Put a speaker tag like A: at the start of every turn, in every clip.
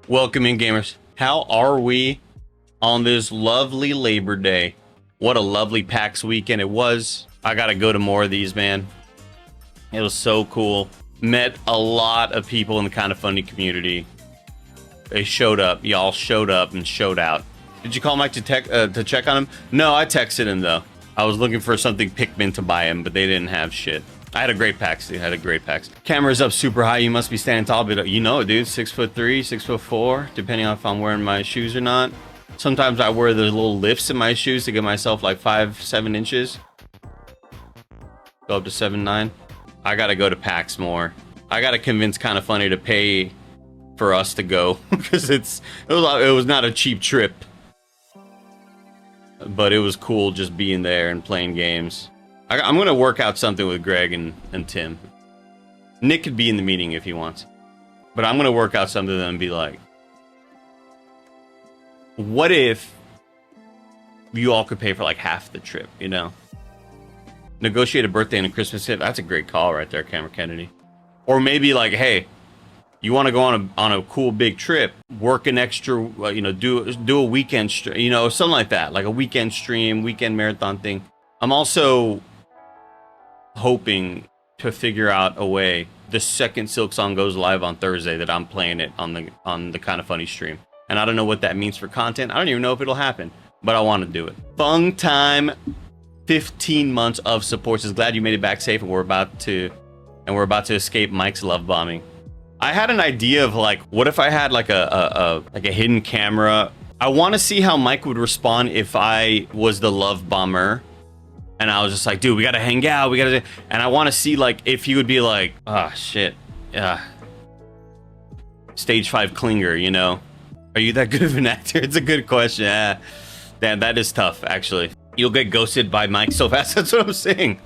A: Welcome in, gamers. How are we on this lovely Labor Day? What a lovely PAX weekend it was. I gotta go to more of these, man. It was so cool. Met a lot of people in the Kinda Funny community. They showed up. Y'all showed up and showed out. Did you call Mike to check on him? No, I texted him though. I was looking for something Pikmin to buy him, but they didn't have shit. I had a great PAX, dude. I had a great PAX. Camera's up super high. You must be standing tall, but you know it, dude. 6'3", 6'4", depending on if I'm wearing my shoes or not. Sometimes I wear the little lifts in my shoes to give myself like 5-7 inches. Go up to 7'9". I gotta go to PAX more. I gotta convince Kinda Funny to pay for us to go because it was not a cheap trip, but it was cool just being there and playing games. I'm gonna work out something with Greg and Tim. Nick could be in the meeting if he wants, but I'm gonna work out something and be like, what if you all could pay for like half the trip, you know? Negotiate a birthday and a Christmas gift. That's a great call right there, Cameron Kennedy. Or maybe like, hey, you want to go on a cool big trip, work an extra, you know, do a weekend stream, you know, something like that, like a weekend stream, weekend marathon thing. I'm also hoping to figure out a way the second Silk Song goes live on Thursday that I'm playing it on the Kinda Funny stream. And I don't know what that means for content. I don't even know if it'll happen, but I want to do it. Fun time. 15 months of support. Just glad you made it back safe, and we're about to escape Mike's love bombing. I had an idea of like, what if I had like a hidden camera? I want to see how Mike would respond if I was the love bomber, and I was just like, dude, we gotta hang out, and I want to see like if he would be like, ah, shit, yeah, stage 5 clinger, you know? Are you that good of an actor? It's a good question. Damn, that is tough, actually. You'll get ghosted by Mike so fast. That's what I'm saying.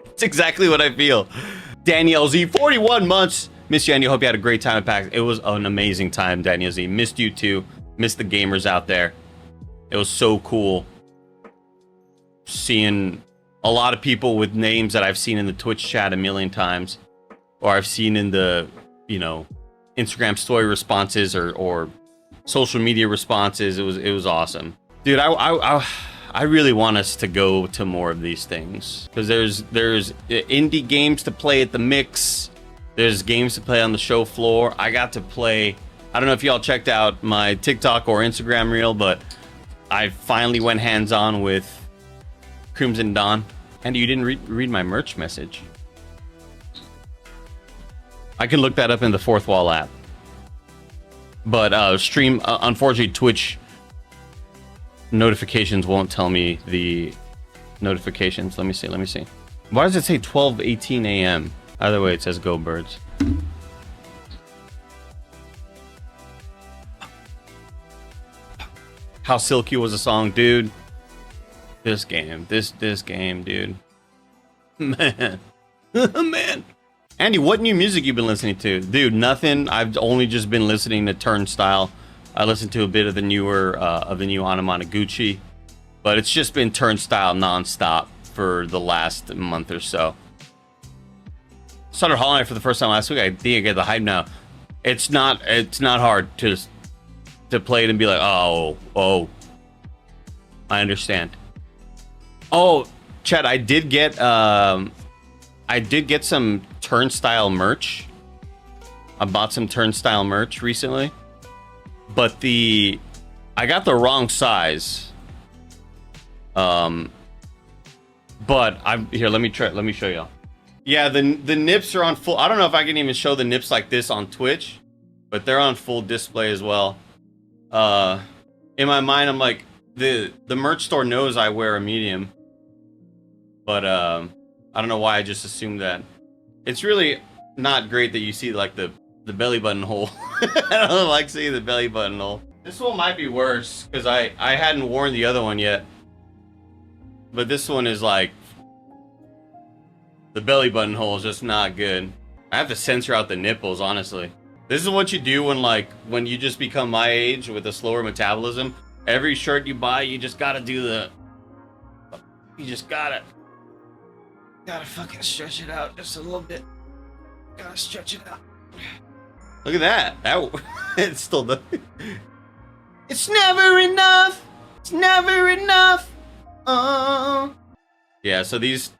A: It's exactly what I feel. Danielle Z, 41 months. Miss you, and you. Hope you had a great time at PAX. It was an amazing time, Danielle Z. Missed you too. Missed the gamers out there. It was so cool seeing a lot of people with names that I've seen in the Twitch chat a million times, or I've seen in the, you know, Instagram story responses or social media responses. It was awesome, dude. I really want us to go to more of these things because there's indie games to play at the Mix. There's games to play on the show floor. I got to play. I don't know if y'all checked out my TikTok or Instagram reel, but I finally went hands-on with Crimson Dawn. And you didn't read my merch message. I can look that up in the Fourth Wall app. But stream, unfortunately, Twitch notifications won't tell me the notifications. Let me see. Why does it say 12:18 a.m.? Either way, it says go birds. How Silky was a song, dude. This game, dude. Man. Man. Andy, what new music you been listening to? Dude, nothing. I've only just been listening to Turnstile. I listened to a bit of the newer, of the new Onimusha, but it's just been Turnstile nonstop for the last month or so. Started Hollow Knight for the first time last week. I think I get the hype now. It's not hard to play it and be like, oh, I understand. Oh, Chad, I did get some Turnstile merch. I bought some Turnstile merch recently. But I got the wrong size. But here, let me show y'all. Yeah, the nips are on full. I don't know if I can even show the nips like this on Twitch, but they're on full display as well. In my mind, I'm like, the merch store knows I wear a medium, but I don't know why I just assumed that. It's really not great that you see like the belly button hole. I don't like seeing the belly button hole. This one might be worse because I hadn't worn the other one yet. But this one is like, the belly button hole is just not good. I have to censor out the nipples, honestly. This is what you do when you just become my age with a slower metabolism. Every shirt you buy, you just gotta do gotta fucking stretch it out just a little bit. Gotta stretch it out. Look at that. That it's still the. It's never enough. It's never enough. Yeah. So these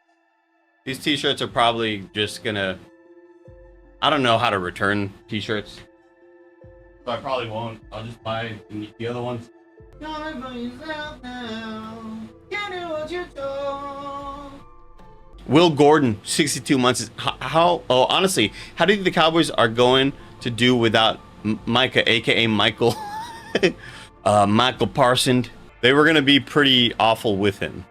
A: T-shirts are probably just gonna. I don't know how to return T-shirts, so I probably won't. I'll just buy the other ones. Will Gordon, 62 months. How? Oh, honestly, how do you think the Cowboys are going to do without Micah, aka Michael, Michael Parsons? They were going to be pretty awful with him.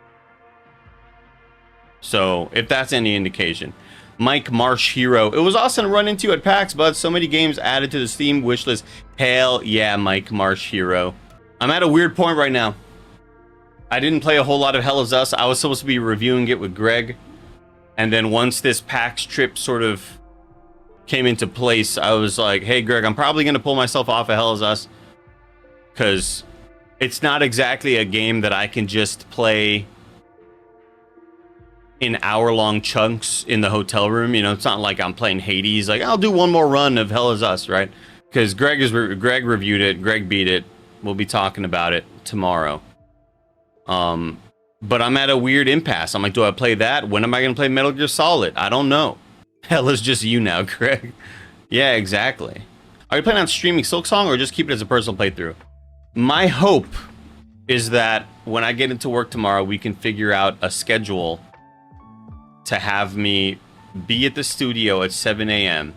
A: So, if that's any indication. Mike Marsh Hero. It was awesome to run into at PAX, but so many games added to the Steam wishlist. Hell yeah, Mike Marsh Hero. I'm at a weird point right now. I didn't play a whole lot of Hell is Us. I was supposed to be reviewing it with Greg. And then once this PAX trip sort of came into place, I was like, hey, Greg, I'm probably going to pull myself off of Hell is Us. Because it's not exactly a game that I can just play in hour-long chunks in the hotel room. You know, it's not like I'm playing Hades. Like, I'll do one more run of Hell is Us, right? Because Greg reviewed it. Greg beat it. We'll be talking about it tomorrow. But I'm at a weird impasse. I'm like, do I play that? When am I going to play Metal Gear Solid? I don't know. Hell is just you now, Greg. Yeah, exactly. Are you planning on streaming Silksong or just keep it as a personal playthrough? My hope is that when I get into work tomorrow, we can figure out a schedule to have me be at the studio at 7 a.m.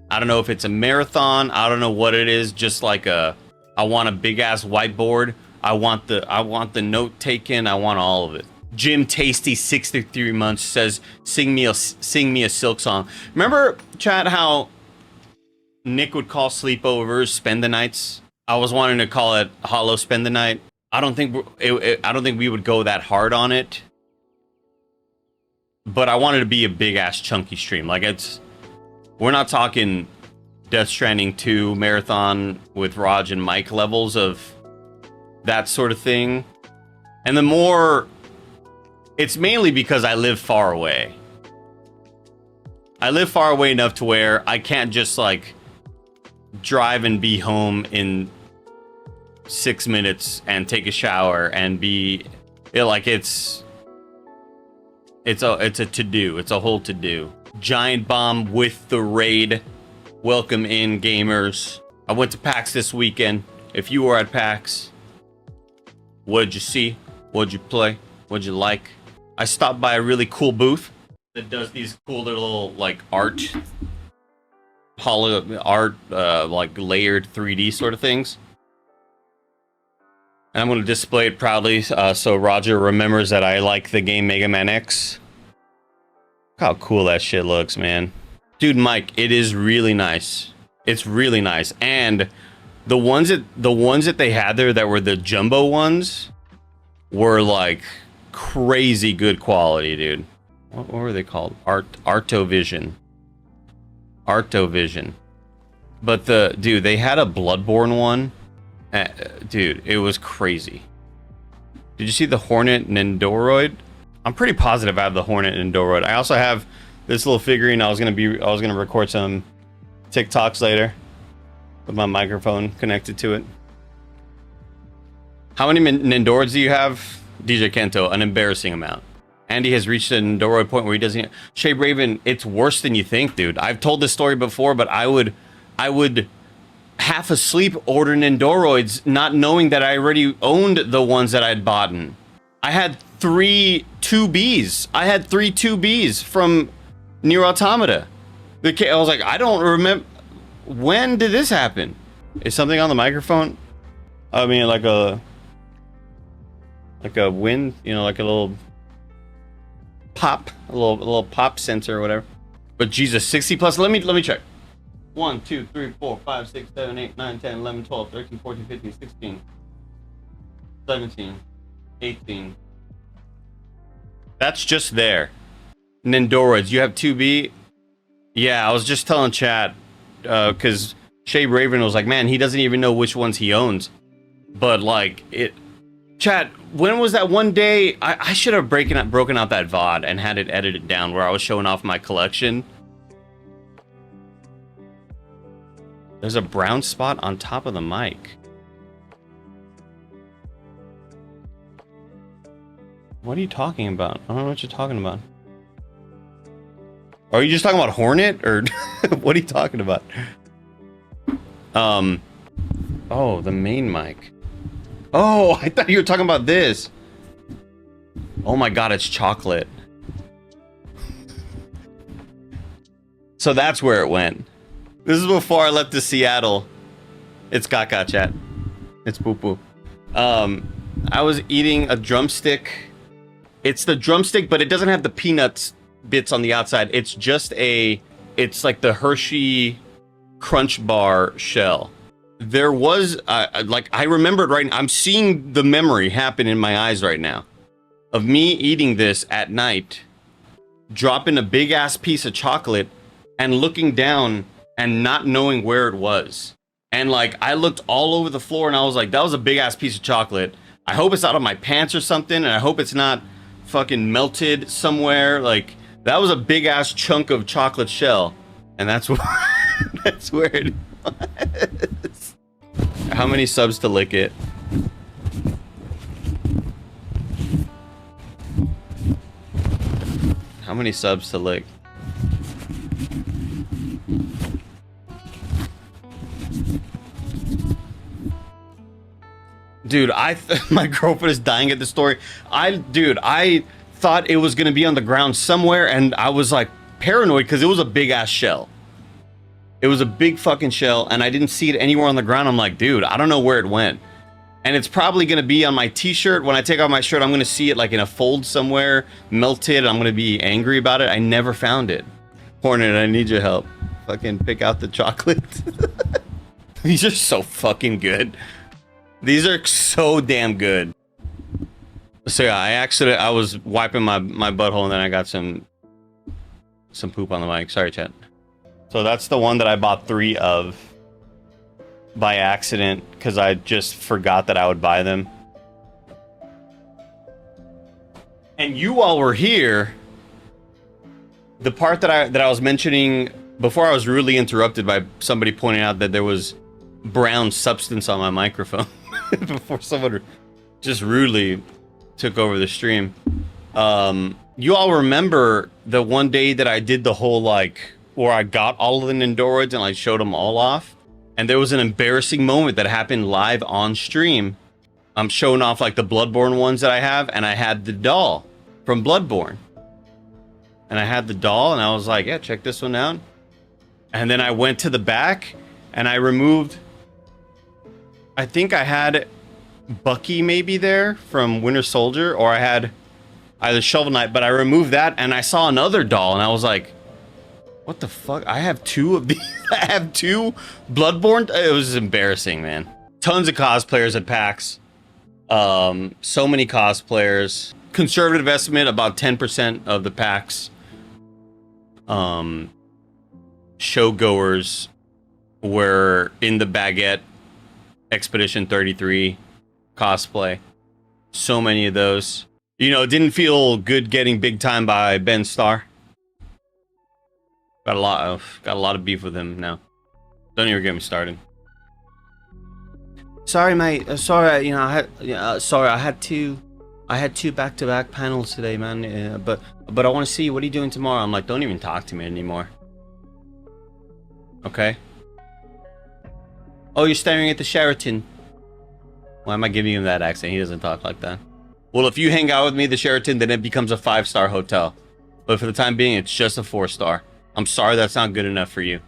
A: I don't know if it's a marathon. I don't know what it is. Just like I want a big ass whiteboard. I want the note taken. I want all of it. Jim Tasty 63 months says, sing me a Silk song. Remember, chat, how Nick would call sleepovers spend the nights? I was wanting to call it Hollow Spend the Night. I don't think we would go that hard on it. But I wanted to be a big ass chunky stream. Like, we're not talking Death Stranding 2 marathon with Rog and Mike levels of that sort of thing. And the more, it's mainly because I live far away. I live far away enough to where I can't just like drive and be home in 6 minutes and take a shower and be it's a to-do. It's a whole to-do. Giant Bomb with the raid. Welcome in, gamers. I went to PAX this weekend. If you were at PAX, what did you see? What did you play? What did you like? I stopped by a really cool booth that does these cool little like art, like layered 3D sort of things. And I'm going to display it proudly so Roger remembers that I like the game Mega Man X. Look how cool that shit looks, man. Dude, Mike, it is really nice. It's really nice. And the ones that they had there that were the jumbo ones were like crazy good quality, dude. What were they called? Artovision. Artovision. But dude, they had a Bloodborne one. Dude, it was crazy. Did you see the Hornet Nendoroid? I'm pretty positive I have the Hornet Nendoroid. I also have this little figurine. I was gonna record some TikToks later with my microphone connected to it. How many Nendoroids do you have? DJ Kento, an embarrassing amount. Andy has reached a Nendoroid point where he doesn't. Shade Raven, it's worse than you think, dude. I've told this story before, but I would half asleep order Nendoroids, not knowing that I already owned the ones that I'd bought. I had 3 2Bs. I had 3 2Bs from Nier Automata. I was like, I don't remember. When did this happen? Is something on the microphone? I mean, like a wind, you know, like a little pop, a little pop sensor or whatever. But Jesus, 60 plus. Let me check. 1, 2, 3, 4, 5, 6, 7, 8, 9, 10, 11, 12, 13, 14, 15, 16, 17, 18. That's just there. Nendoroids, you have 2B? Yeah, I was just telling chat, because Shade Raven was like, man, he doesn't even know which ones he owns. But like, chat, when was that one day? I should have broken out that VOD and had it edited down where I was showing off my collection. There's a brown spot on top of the mic. What are you talking about? I don't know what you're talking about. Are you just talking about Hornet, or what are you talking about? Oh, the main mic. Oh, I thought you were talking about this. Oh my god, it's chocolate. So that's where it went. This is before I left to Seattle. It's caca, chat. It's poo poo. I was eating a drumstick. It's the drumstick, but it doesn't have the peanuts bits on the outside. It's just it's like the Hershey Crunch Bar shell. There was, like, I remembered right now, I'm seeing the memory happen in my eyes right now of me eating this at night, dropping a big ass piece of chocolate and looking down and not knowing where it was. And like, I looked all over the floor and I was like, that was a big ass piece of chocolate. I hope it's out of my pants or something, and I hope it's not fucking melted somewhere. Like, that was a big ass chunk of chocolate shell, and that's where that's where it was. How many subs to lick it? How many subs to lick? Dude, my girlfriend is dying at the story. I thought it was gonna be on the ground somewhere, and I was like paranoid because it was a big ass shell. It was a big fucking shell, and I didn't see it anywhere on the ground. I'm like, dude, I don't know where it went. And it's probably gonna be on my t-shirt. When I take off my shirt, I'm gonna see it like in a fold somewhere, melted. I'm gonna be angry about it. I never found it. Hornet, I need your help. Fucking pick out the chocolate. These are so fucking good. These are so damn good. So yeah, I was wiping my butthole, and then I got some poop on the mic. Sorry, chat. So that's the one that I bought 3 of by accident because I just forgot that I would buy them. And you all were here. The part that I was mentioning before, I was rudely interrupted by somebody pointing out that there was brown substance on my microphone. Before someone just rudely took over the stream. You all remember the one day that I did the whole, like, where I got all of the Nindoroids and I showed them all off, and there was an embarrassing moment that happened live on stream. I'm showing off like the Bloodborne ones that I have, and I had the doll from Bloodborne, and I had the doll, and I was like, yeah, check this one out. And then I went to the back and I removed, I think I had Bucky maybe there from Winter Soldier, or I had either Shovel Knight, but I removed that and I saw another doll and I was like, what the fuck? I have 2 of these. I have 2 Bloodborne. It was embarrassing, man. Tons of cosplayers at PAX. So many cosplayers. Conservative estimate, about 10% of the PAX showgoers were in the Baguette Expedition 33 cosplay. So many of those. You know, it didn't feel good getting big time by Ben Starr. Got a lot of beef with him now. Don't even get me started. Sorry, mate. Sorry, you know, I had 2 back-to-back panels today, man. But I want to see you. What are you doing tomorrow? I'm like, don't even talk to me anymore. Okay. Oh, you're staring at the Sheraton. Why am I giving him that accent? He doesn't talk like that. Well, if you hang out with me, the Sheraton, then it becomes a 5-star hotel. But for the time being, it's just a 4-star. I'm sorry that's not good enough for you.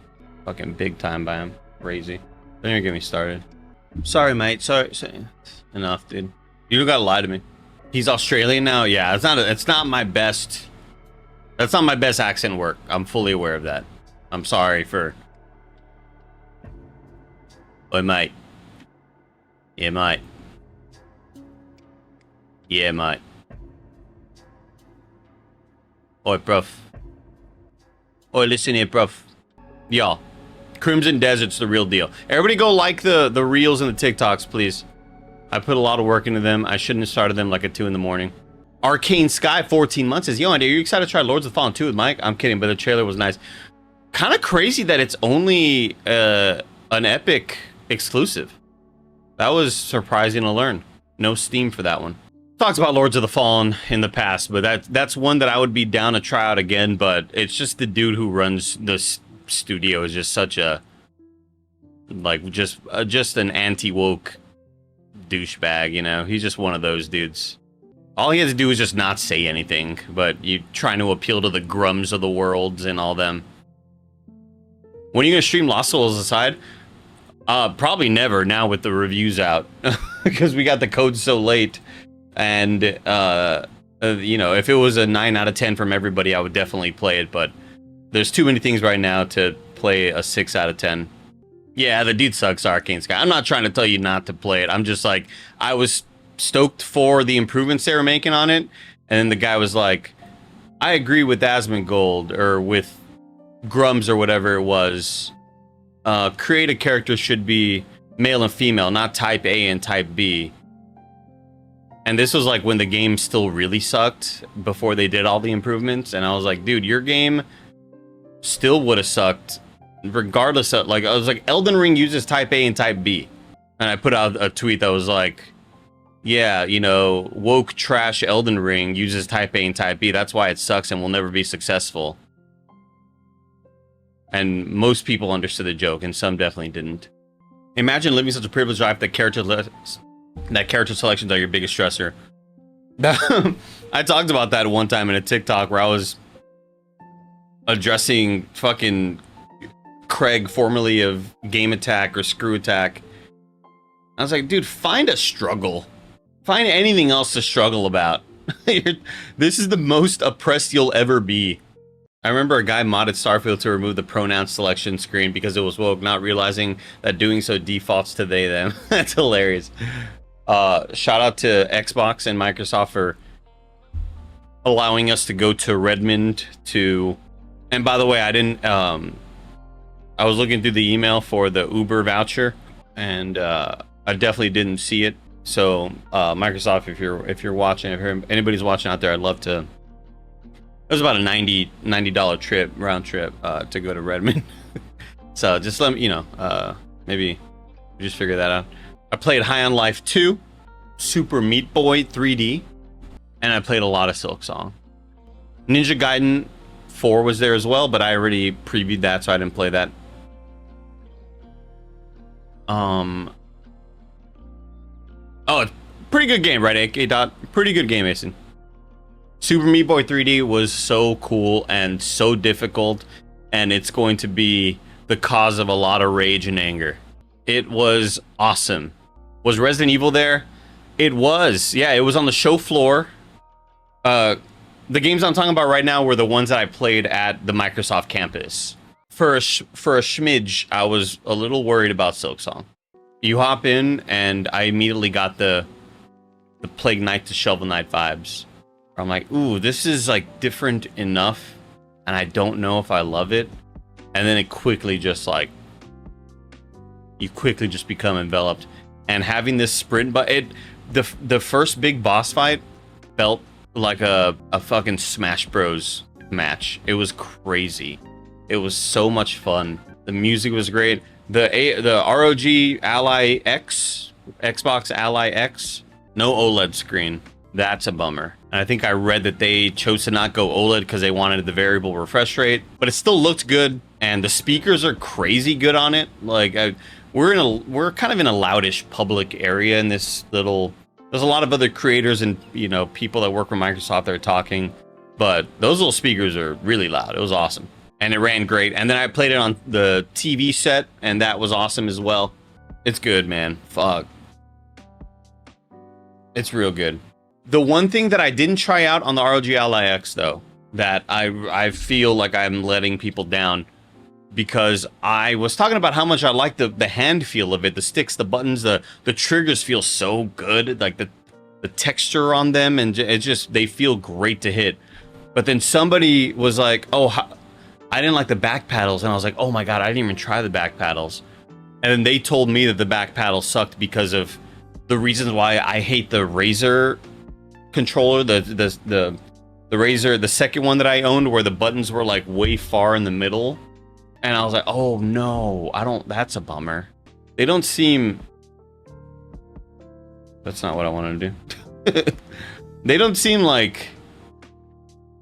A: Fucking big time by him. Crazy. Don't even get me started. Sorry, mate. Sorry. Enough, dude. You don't gotta lie to me. He's Australian now? Yeah, it's not my best. That's not my best accent work. I'm fully aware of that. I'm sorry for... Oi, mate. Yeah, mate. Yeah, mate. Oi, bruv. Oi, listen here, bruv. Y'all. Crimson Desert's the real deal. Everybody go like the reels and the TikToks, please. I put a lot of work into them. I shouldn't have started them like at 2 in the morning. Arcane Sky 14 months says, yo, Andy, are you excited to try Lords of the Fallen 2 with Mike? I'm kidding, but the trailer was nice. Kind of crazy that it's only an Epic exclusive. That was surprising to learn. No Steam for that one. Talked about Lords of the Fallen in the past, but that's one that I would be down to try out again. But it's just the dude who runs this studio is just such a just an anti-woke douchebag. You know, he's just one of those dudes. All he has to do is just not say anything, but you trying to appeal to the grums of the worlds and all them. When are you gonna stream Lost Souls aside? Probably never now with the reviews out, because we got the code so late. And, you know, if it was a 9 out of 10 from everybody, I would definitely play it. But there's too many things right now to play a 6 out of 10. Yeah, the dude sucks, Arcane Sky. I'm not trying to tell you not to play it. I'm just like, I was stoked for the improvements they were making on it. And then the guy was like, I agree with Asmongold or with Grums or whatever it was. Create a character should be male and female, not type A and type B. And this was like when the game still really sucked before they did all the improvements. And I was like, dude, your game still would have sucked regardless of, like, I was like, Elden Ring uses type A and type B. And I put out a tweet that was like, yeah, you know, woke trash Elden Ring uses type A and type B. That's why it sucks and will never be successful. And most people understood the joke and some definitely didn't. Imagine living such a privileged life that character selections are your biggest stressor. I talked about that one time in a TikTok where I was addressing fucking Craig, formerly of Game Attack or Screw Attack. I was like, dude, find a struggle. Find anything else to struggle about. This is the most oppressed you'll ever be. I remember a guy modded Starfield to remove the pronoun selection screen because it was woke, not realizing that doing so defaults to they, them. That's hilarious. Shout out to Xbox and Microsoft for allowing us to go to Redmond to... And by the way, I didn't... I was looking through the email for the Uber voucher, and I definitely didn't see it. So, Microsoft, if you're watching, if anybody's watching out there, I'd love to... It was about a $90 trip, round trip, to go to Redmond. So just let me, you know, maybe just figure that out. I played High on Life 2, Super Meat Boy 3D, and I played a lot of Silksong. Ninja Gaiden 4 was there as well, but I already previewed that, so I didn't play that. Oh, it's pretty good game, right, AK Dot? Pretty good game, Mason. Super Meat Boy 3D was so cool and so difficult, and it's going to be the cause of a lot of rage and anger. It was awesome. Was Resident Evil there? It was. Yeah, it was on the show floor. The games I'm talking about right now were the ones that I played at the Microsoft campus. For a smidge, I was a little worried about Silksong. You hop in, and I immediately got the Plague Knight to Shovel Knight vibes. I'm like, ooh, this is like different enough, and I don't know if I love it. And then it quickly just like, you quickly just become enveloped. And having this sprint, but the first big boss fight felt like a fucking Smash Bros match. It was crazy. It was so much fun. The music was great. The ROG Ally X, Xbox Ally X, no OLED screen. That's a bummer. And I think I read that they chose to not go OLED because they wanted the variable refresh rate, but it still looked good, and the speakers are crazy good on it. Like we're kind of in a loudish public area in this little. There's a lot of other creators and, you know, people that work for Microsoft that are talking, but those little speakers are really loud. It was awesome, and it ran great. And then I played it on the TV set, and that was awesome as well. It's good, man. Fuck, it's real good. The one thing that I didn't try out on the ROG Ally X, though, that I feel like I'm letting people down, because I was talking about how much I like the hand feel of it, the sticks, the buttons, the triggers feel so good, like the texture on them, and it's just, they feel great to hit. But then somebody was like, oh, I didn't like the back paddles, and I was like, oh my god, I didn't even try the back paddles. And then they told me that the back paddles sucked because of the reasons why I hate the Razer controller, the Razer, the second one that I owned, where the buttons were like way far in the middle, And I was like, oh no, that's a bummer. They don't seem, that's not what I wanted to do. They don't seem like,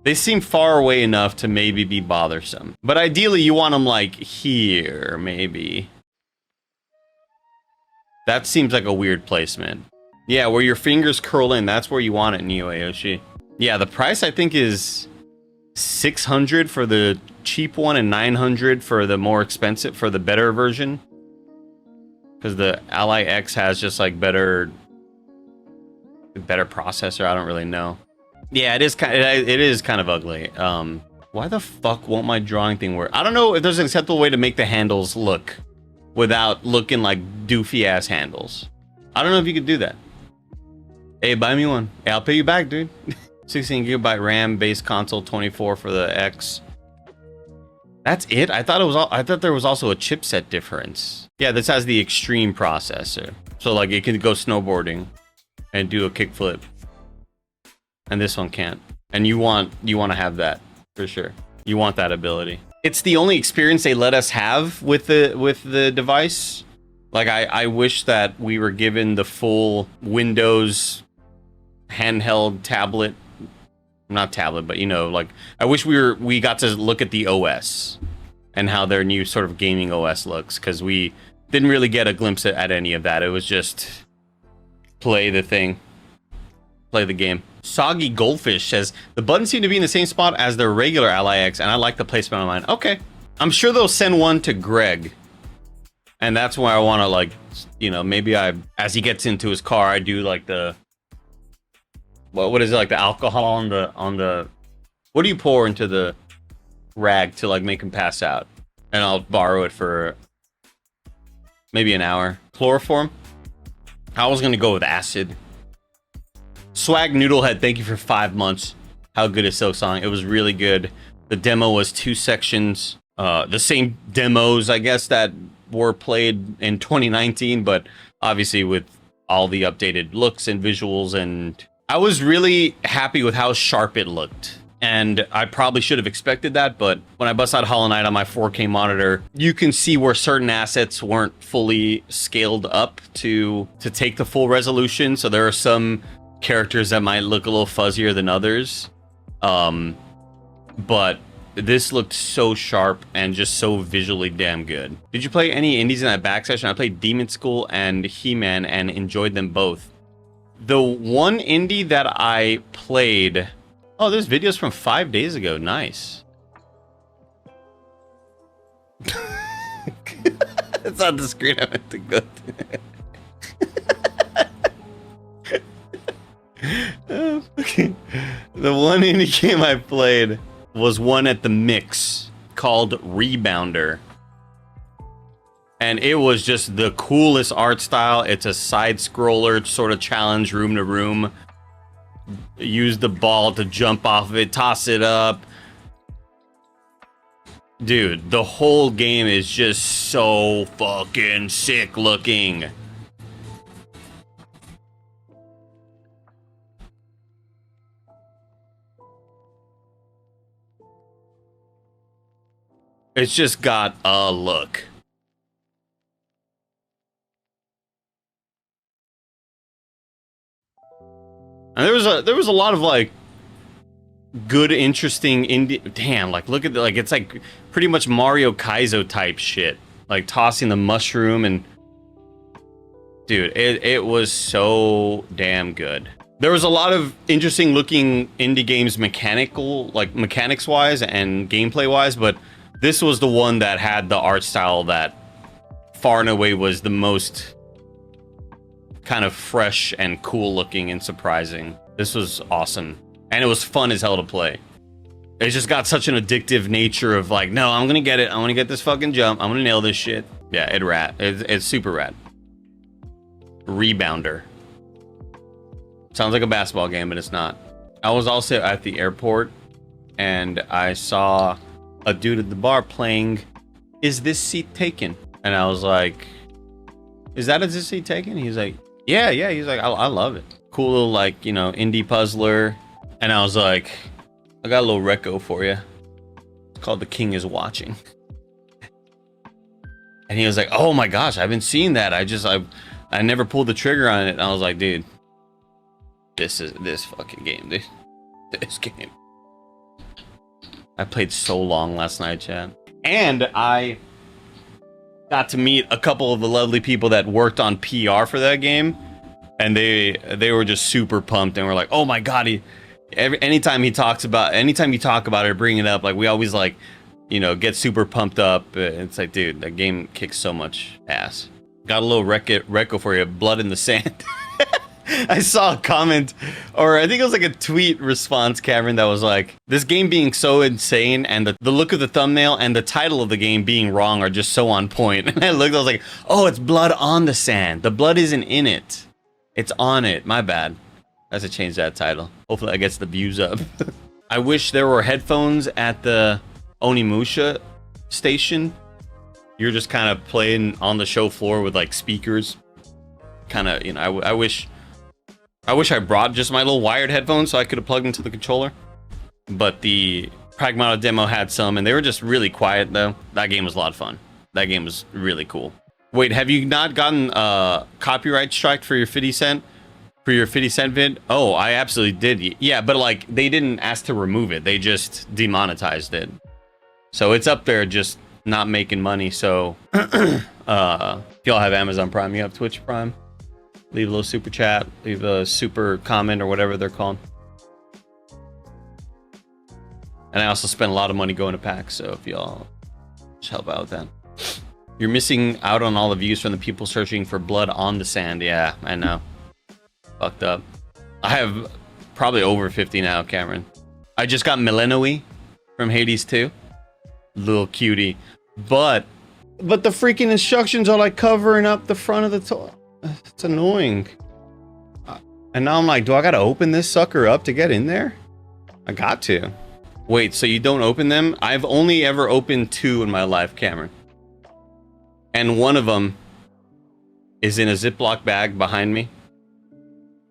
A: they seem far away enough to maybe be bothersome. But ideally you want them like here, maybe. That seems like a weird placement. Yeah, where your fingers curl in, that's where you want it, Neo Aoshi. Yeah, the price I think is 600 for the cheap one and 900 for the more expensive, for the better version. Because the Ally X has just like better processor. I don't really know. Yeah, it is kind of ugly. Why the fuck won't my drawing thing work? I don't know if there's an acceptable way to make the handles look without looking like doofy ass handles. I don't know if you could do that. Hey, buy me one. Hey, I'll pay you back, dude. 16 gigabyte RAM, base console, 24 for the X. That's it? I thought there was also a chipset difference. Yeah, this has the extreme processor. So like it can go snowboarding and do a kickflip. And this one can't. And you want to have that for sure. You want that ability. It's the only experience they let us have with the device. Like I wish that we were given the full Windows handheld tablet, not tablet, but you know, like I wish we got to look at the OS and how their new sort of gaming OS looks, because we didn't really get a glimpse at any of that. It was just play the thing, play the game. Soggy Goldfish says the buttons seem to be in the same spot as their regular Ally X, and I like the placement on mine. Okay, I'm sure they'll send one to Greg, and that's why I want to, like, you know, maybe as he gets into his car, I do like the what is it, like the alcohol on the what do you pour into the rag to like make him pass out, and I'll borrow it for maybe an hour. Chloroform. I was gonna go with acid. Swag Noodlehead, thank you for 5 months. How good is Silksong? It was really good. The demo was 2 sections. The same demos, I guess, that were played in 2019, but obviously with all the updated looks and visuals. And I was really happy with how sharp it looked. And I probably should have expected that, but when I bust out Hollow Knight on my 4K monitor, you can see where certain assets weren't fully scaled up to take the full resolution. So there are some characters that might look a little fuzzier than others, but this looked so sharp and just so visually damn good. Did you play any indies in that back session? I played Demon School and He-Man and enjoyed them both. The one indie that I played, oh, there's videos from 5 days ago. Nice. It's on the screen. I meant to go to. Okay. The one indie game I played was one at the Mix called Rebounder, and it was just the coolest art style. It's a side scroller sort of challenge, room to room. Use the ball to jump off of it, toss it up. Dude, the whole game is just so fucking sick looking. It's just got a look. And there was a lot of like good, interesting indie. Damn, like look at the, like it's like pretty much Mario Kaizo type shit. Like tossing the mushroom and dude, it was so damn good. There was a lot of interesting looking indie games mechanics wise and gameplay wise, but this was the one that had the art style that far and away was the most kind of fresh and cool looking and surprising. This was awesome. And it was fun as hell to play. It just got such an addictive nature of like, no, I'm gonna get it. I'm gonna get this fucking jump. I'm gonna nail this shit. Yeah, it's super rad. Rebounder. Sounds like a basketball game, but it's not. I was also at the airport and I saw a dude at the bar playing Is This Seat Taken? And I was like, is this seat taken? He's like, yeah. He's like, I love it. Cool little, like, you know, indie puzzler. And I was like, I got a little reco for you. It's called The King Is Watching. And he was like, oh my gosh, I haven't seen that. I never pulled the trigger on it. And I was like, dude, this fucking game, dude. This game. I played so long last night, Chad. And I got to meet a couple of the lovely people that worked on PR for that game. And they were just super pumped and were like, oh my God, anytime you talk about it or bring it up, like we always like, you know, get super pumped up. It's like, dude, that game kicks so much ass. Got a little reco for you, Blood in the Sand. I saw a comment, or I think it was like a tweet response, Cameron, that was like, this game being so insane and the look of the thumbnail and the title of the game being wrong are just so on point. And I looked, I was like, oh, it's Blood on the Sand. The blood isn't in it. It's on it. My bad. I have to change that title. Hopefully that gets the views up. I wish there were headphones at the Onimusha station. You're just kind of playing on the show floor with like speakers. Kind of, you know, I wish I brought just my little wired headphones so I could have plugged into the controller. But the Pragmata demo had some, and they were just really quiet though. That game was a lot of fun. That game was really cool. Wait, have you not gotten copyright strike for your 50 Cent? For your 50 Cent vid? Oh, I absolutely did. Yeah, but like they didn't ask to remove it. They just demonetized it. So it's up there just not making money. So if y'all have Amazon Prime, you have Twitch Prime. Leave a little super chat, leave a super comment or whatever they're called. And I also spent a lot of money going to PAX, so if y'all just help out with that. You're missing out on all the views from the people searching for Blood on the Sand. Yeah, I know. Fucked up. I have probably over 50 now, Cameron. I just got Millenoi from Hades 2. Little cutie. But the freaking instructions are like covering up the front of the toy. It's annoying. And now I'm like, do I gotta open this sucker up to get in there? I got to. Wait, so you don't open them? I've only ever opened 2 in my life, Cameron. And one of them is in a Ziploc bag behind me.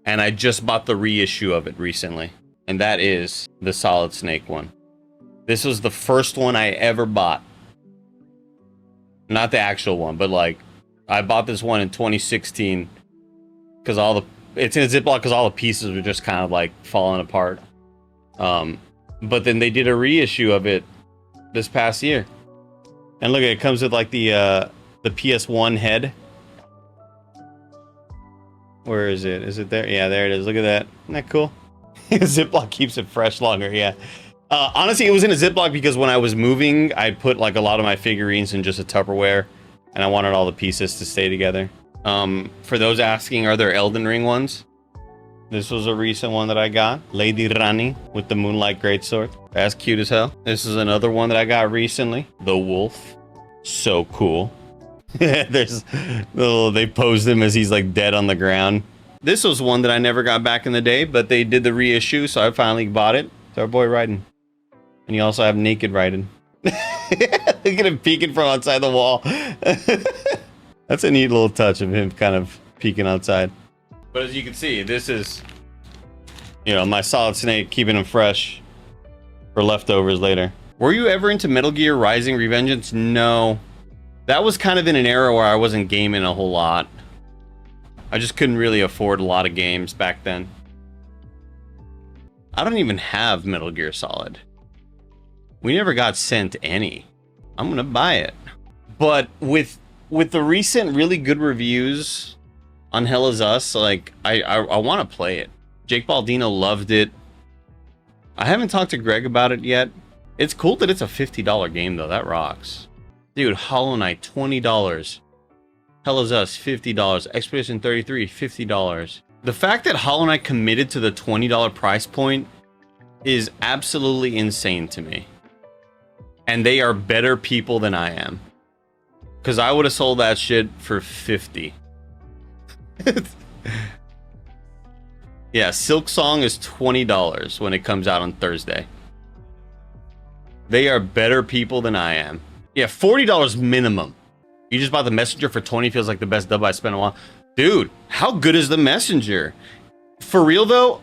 A: And I just bought the reissue of it recently. And that is the Solid Snake one. This was the first one I ever bought. Not the actual one, but like, I bought this one in 2016 because it's in a Ziploc because all the pieces were just kind of like falling apart. But then they did a reissue of it this past year. And look, it comes with like the PS1 head. Where is it? Is it there? Yeah, there it is. Look at that. Isn't that cool? Ziploc keeps it fresh longer. Yeah. Honestly, it was in a Ziploc because when I was moving, I put like a lot of my figurines in just a Tupperware, and I wanted all the pieces to stay together. For those asking, are there Elden Ring ones? This was a recent one that I got. Lady Rani with the Moonlight Greatsword. That's cute as hell. This is another one that I got recently. The Wolf. So cool. There's they posed him as he's like dead on the ground. This was one that I never got back in the day, but they did the reissue, so I finally bought it. It's our boy Raiden. And you also have Naked Raiden. Look at him peeking from outside the wall. That's a neat little touch of him kind of peeking outside. But as you can see, this is, you know, my Solid Snake, keeping him fresh for leftovers later. Were you ever into Metal Gear Rising: Revengeance? No. That was kind of in an era where I wasn't gaming a whole lot. I just couldn't really afford a lot of games back then. I don't even have Metal Gear Solid. We never got sent any. I'm gonna buy it. But with the recent really good reviews on Hell Is Us, like I want to play it. Jake Baldino loved it. I haven't talked to Greg about it yet. It's cool that it's a $50 game though. That rocks. Dude, Hollow Knight, $20. Hell Is Us, $50. Expedition 33, $50. The fact that Hollow Knight committed to the $20 price point is absolutely insane to me. And they are better people than I am. Because I would have sold that shit for $50. Yeah, Silk Song is $20 when it comes out on Thursday. They are better people than I am. Yeah, $40 minimum. You just bought The Messenger for $20, feels like the best dub I spent in a while. Dude, how good is The Messenger? For real though,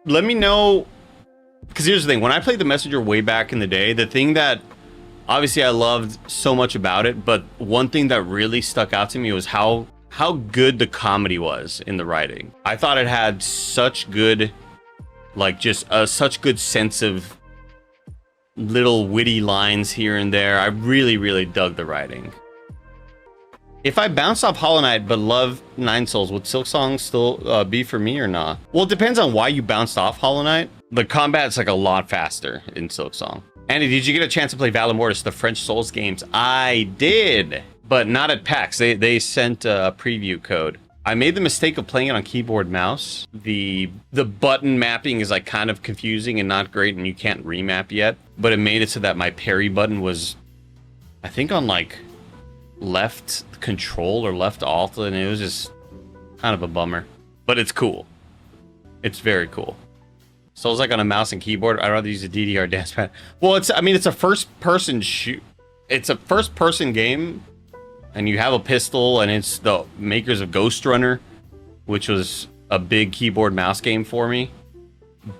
A: let me know. Because here's the thing, when I played The Messenger way back in the day, the thing that Obviously, I loved so much about it, but one thing that really stuck out to me was how good the comedy was in the writing. I thought it had such good, like, just such good sense of little witty lines here and there. I really dug the writing. If I bounced off Hollow Knight but love Nine Souls, would Silksong still be for me or not? Well, it depends on why you bounced off Hollow Knight. The combat's like a lot faster in Silksong. Andy, did you get a chance to play Valor Mortis, the French Souls games? I did, but not at PAX. They sent a preview code. I made the mistake of playing it on keyboard mouse. The button mapping is like kind of confusing and not great, and you can't remap yet. But it made it so that my parry button was, I think, on like left control or left alt, and it was just kind of a bummer. But it's cool. It's very cool. So it's like on a mouse and keyboard. I'd rather use a DDR dance pad. Well, it's a first person shoot. It's a first person game, and you have a pistol, and it's the makers of Ghost Runner, which was a big keyboard mouse game for me.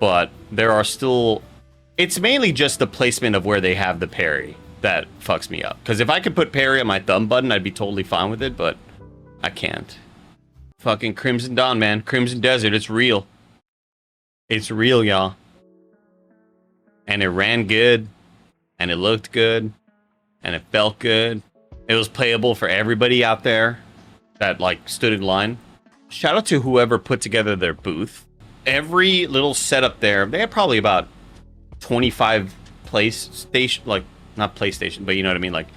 A: But there are still, it's mainly just the placement of where they have the parry that fucks me up. Because if I could put parry on my thumb button, I'd be totally fine with it, but I can't. Fucking Crimson Dawn, man. Crimson Desert, it's real. It's real, y'all. And it ran good, and it looked good, and it felt good. It was playable for everybody out there that like stood in line. Shout out to whoever put together their booth. Every little setup there, they had probably about 25 PlayStation, like not PlayStation, but you know what I mean, like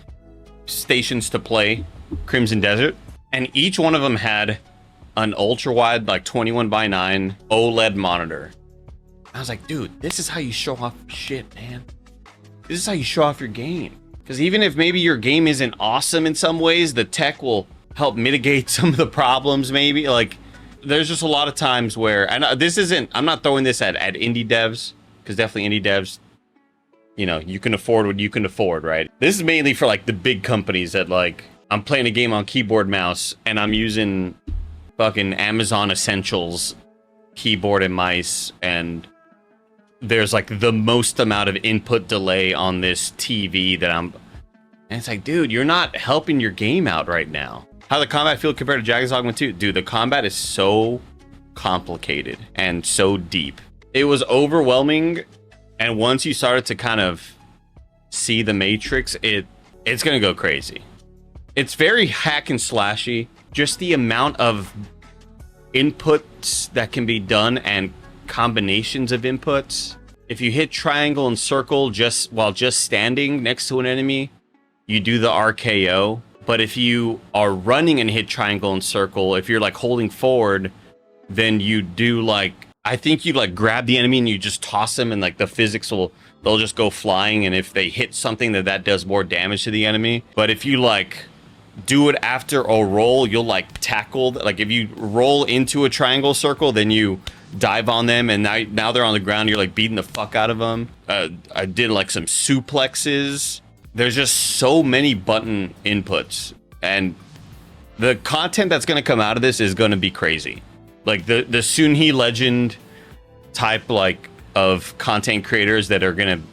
A: stations to play Crimson Desert, and each one of them had an ultra wide, like 21:9 OLED monitor. I was like, dude, this is how you show off shit, man. This is how you show off your game. Because even if maybe your game isn't awesome in some ways, the tech will help mitigate some of the problems, maybe. Like, there's just a lot of times where, and this isn't, I'm not throwing this at indie devs, because definitely indie devs, you know, you can afford what you can afford, right? This is mainly for like the big companies that like, I'm playing a game on keyboard mouse, and I'm using fucking Amazon Essentials keyboard and mice, and there's like the most amount of input delay on this TV that and it's like, dude, you're not helping your game out right now. How the combat feel compared to Jagged's Dogma 2? Dude, the combat is so complicated and so deep. It was overwhelming, and once you started to kind of see the matrix, it's gonna go crazy. It's very hack and slashy. Just the amount of inputs that can be done and combinations of inputs. If you hit triangle and circle while just standing next to an enemy, you do the RKO. But if you are running and hit triangle and circle, if you're like holding forward, then you do like, I think you like grab the enemy and you just toss them, and like the physics they'll just go flying, and if they hit something, that does more damage to the enemy. But if you like do it after a roll, you'll like tackle, like if you roll into a triangle circle, then you dive on them, and now they're on the ground, you're like beating the fuck out of them. I did like some suplexes. There's just so many button inputs, and the content that's going to come out of this is going to be crazy. Like the Sunhee Legend type like of content creators that are going to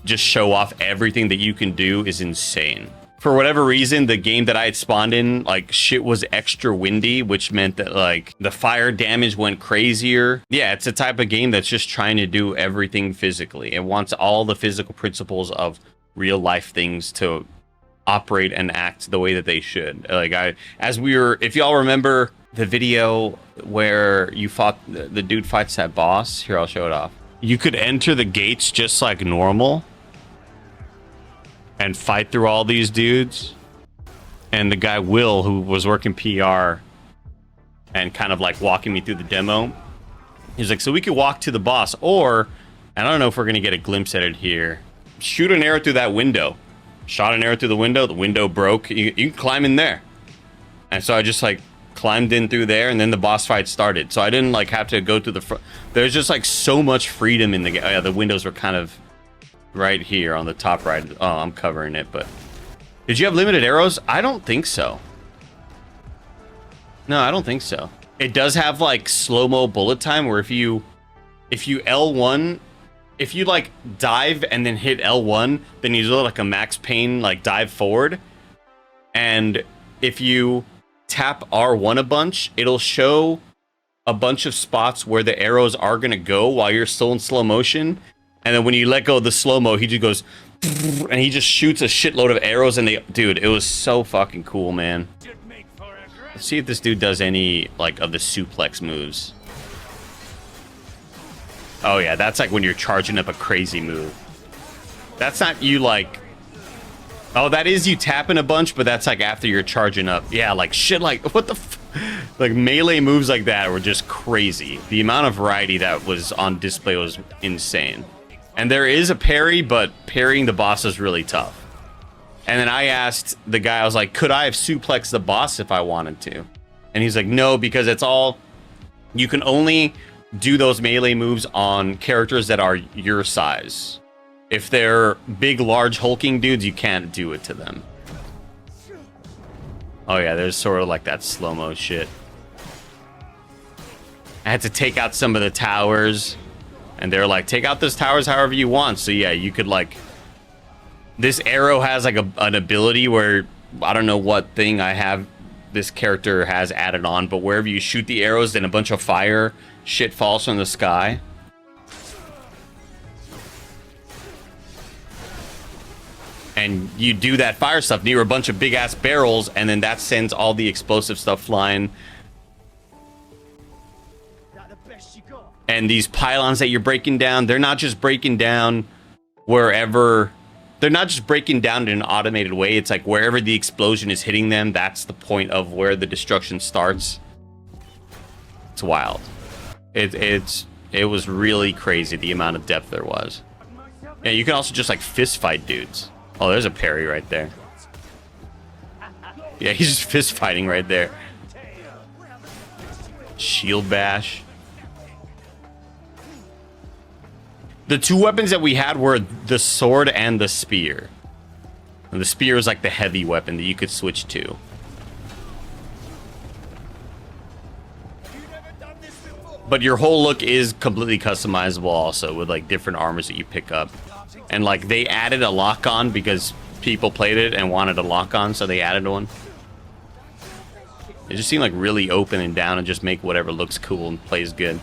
A: just show off everything that you can do is insane. For whatever reason, the game that I had spawned in, like, shit was extra windy, which meant that, like, the fire damage went crazier. Yeah, it's a type of game that's just trying to do everything physically. It wants all the physical principles of real-life things to operate and act the way that they should. Like, if y'all remember the video where you fought, the dude fights that boss, here, I'll show it off. You could enter the gates just like normal and fight through all these dudes. And the guy Will, who was working PR and kind of like walking me through the demo, he's like, so we could walk to the boss, or, and I don't know if we're gonna get a glimpse at it here, shoot an arrow through that window. Shot an arrow through the window broke, you can climb in there. And so I just like climbed in through there, and then the boss fight started. So I didn't like have to go to the front. There's just like so much freedom in the game. Oh, yeah, the windows were kind of right here on the top right. Oh, I'm covering it, but did you have limited arrows? I don't think so. No, I don't think so. It does have like slow-mo bullet time, where if you L1, if you like dive and then hit L1, then you do like a Max Payne like dive forward. And if you tap R1 a bunch, it'll show a bunch of spots where the arrows are gonna go while you're still in slow motion. And then when you let go of the slow-mo, he just goes and he just shoots a shitload of arrows, and dude, it was so fucking cool, man. Let's see if this dude does any like of the suplex moves. Oh yeah, that's like when you're charging up a crazy move. That's not you like... Oh, that is you tapping a bunch, but that's like after you're charging up. Yeah, like shit like... What the like melee moves like that were just crazy. The amount of variety that was on display was insane. And there is a parry, but parrying the boss is really tough. And then I asked the guy, I was like, could I have suplexed the boss if I wanted to? And he's like, no, because it's all... You can only do those melee moves on characters that are your size. If they're big, large, hulking dudes, you can't do it to them. Oh yeah, there's sort of like that slow-mo shit. I had to take out some of the towers, and they're like, take out those towers however you want. So yeah, you could like... This arrow has like an ability where, I don't know what thing I have, this character has added on, but wherever you shoot the arrows, then a bunch of fire shit falls from the sky. And you do that fire stuff near a bunch of big ass barrels, and then that sends all the explosive stuff flying. And these pylons that you're breaking down, they're not just breaking down wherever... They're not just breaking down in an automated way. It's like wherever the explosion is hitting them, that's the point of where the destruction starts. It's wild. It was really crazy the amount of depth there was. Yeah, you can also just like fist fight dudes. Oh, there's a parry right there. Yeah, he's just fist fighting right there. Shield bash. The two weapons that we had were the sword and the spear. And the spear is like the heavy weapon that you could switch to. But your whole look is completely customizable also, with like different armors that you pick up. And like they added a lock-on because people played it and wanted a lock-on, so they added one. It just seemed like really open and down and just make whatever looks cool and plays good.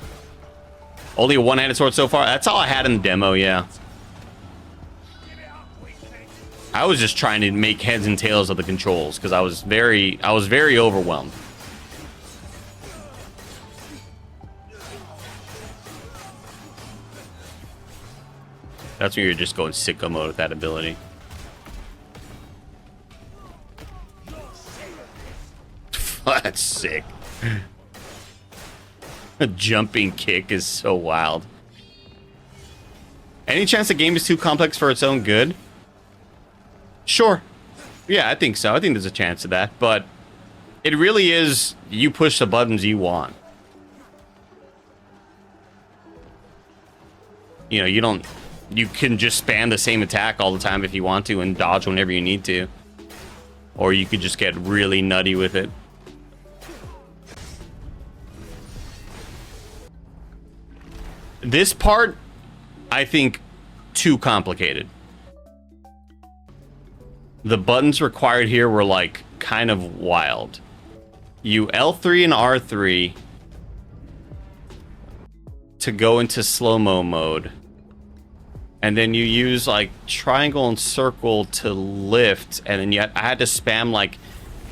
A: Only a one-handed sword so far. That's all I had in the demo, yeah. I was just trying to make heads and tails of the controls because I was very overwhelmed. That's when you're just going sicko mode with that ability. That's sick. A jumping kick is so wild. Any chance the game is too complex for its own good? Sure. Yeah, I think so. I think there's a chance of that. But it really is, you push the buttons you want. You know, you can just spam the same attack all the time if you want to and dodge whenever you need to. Or you could just get really nutty with it. This part, I think, too complicated. The buttons required here were like kind of wild. You L3 and R3 to go into slow-mo mode. And then you use like triangle and circle to lift, and then I had to spam like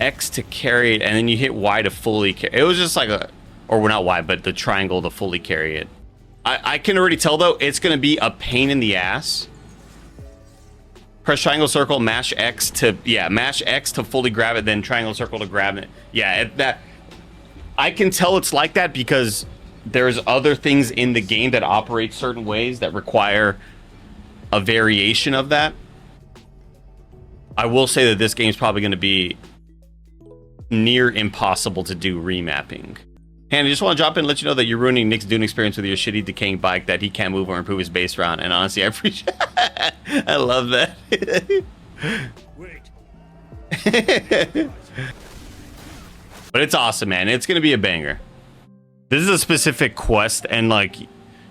A: X to carry it, and then you hit Y to fully carry it. It was just like or not Y, but the triangle to fully carry it. I can already tell though, it's gonna be a pain in the ass. Press triangle, circle, mash X to, mash X to fully grab it, then triangle, circle to grab it. Yeah, I can tell it's like that because there's other things in the game that operate certain ways that require a variation of that. I will say that this game's probably going to be near impossible to do remapping. And I just want to drop in and let you know that you're ruining Nick's Dune experience with your shitty decaying bike that he can't move or improve his base round. And honestly, I appreciate I love that. But it's awesome, man. It's going to be a banger. This is a specific quest, and like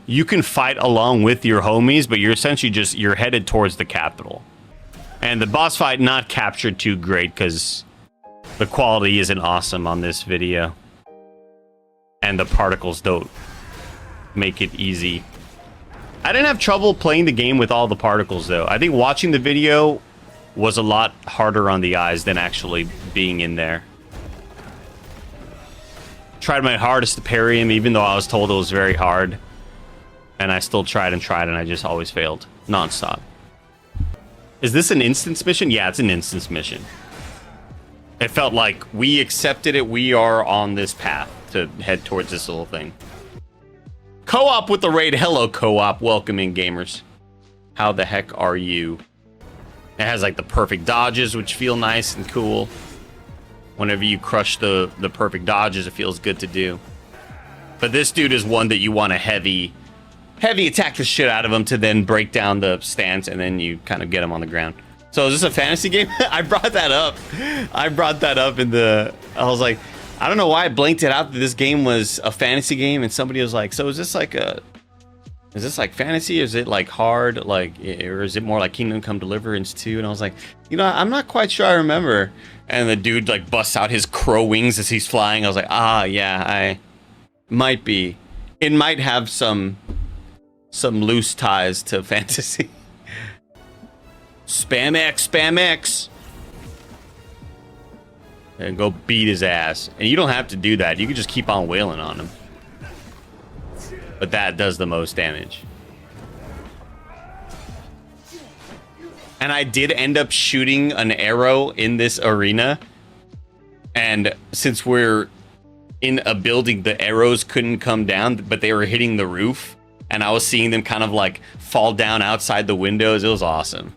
A: you can fight along with your homies, but you're essentially you're headed towards the capital. And the boss fight not captured too great because the quality isn't awesome on this video. And the particles don't make it easy. I didn't have trouble playing the game with all the particles though. I think watching the video was a lot harder on the eyes than actually being in there. Tried my hardest to parry him, even though I was told it was very hard. And I still tried and I just always failed. Non-stop. Is this an instance mission? Yeah, it's an instance mission. It felt like we accepted it. We are on this path to head towards this little thing. Co-op with the raid. Hello, co-op. Welcome in, gamers. How the heck are you? It has like the perfect dodges, which feel nice and cool. Whenever you crush the perfect dodges, it feels good to do. But this dude is one that you want to heavy attack the shit out of him to then break down the stance, and then you kind of get him on the ground. So is this a fantasy game? I brought that up. I was like, I don't know why I blinked it out that this game was a fantasy game, and somebody was like, so is this like fantasy? Is it like hard? Like, or is it more like Kingdom Come Deliverance 2? And I was like, you know, I'm not quite sure I remember. And the dude like busts out his crow wings as he's flying. I was like, yeah, I might be. It might have some loose ties to fantasy. Spam X. And go beat his ass. And you don't have to do that. You can just keep on wailing on him. But that does the most damage. And I did end up shooting an arrow in this arena. And since we're in a building, the arrows couldn't come down, but they were hitting the roof. And I was seeing them kind of like fall down outside the windows. It was awesome.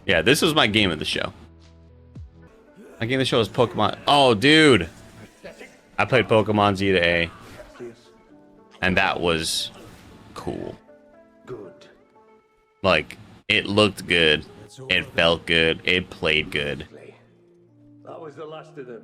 A: Yeah, this was my game of the show. My game of the show is Pokemon. Oh, dude. I played Pokemon Z to A. And that was cool. Like, it looked good. It felt good. It played good.
B: That was the last of them.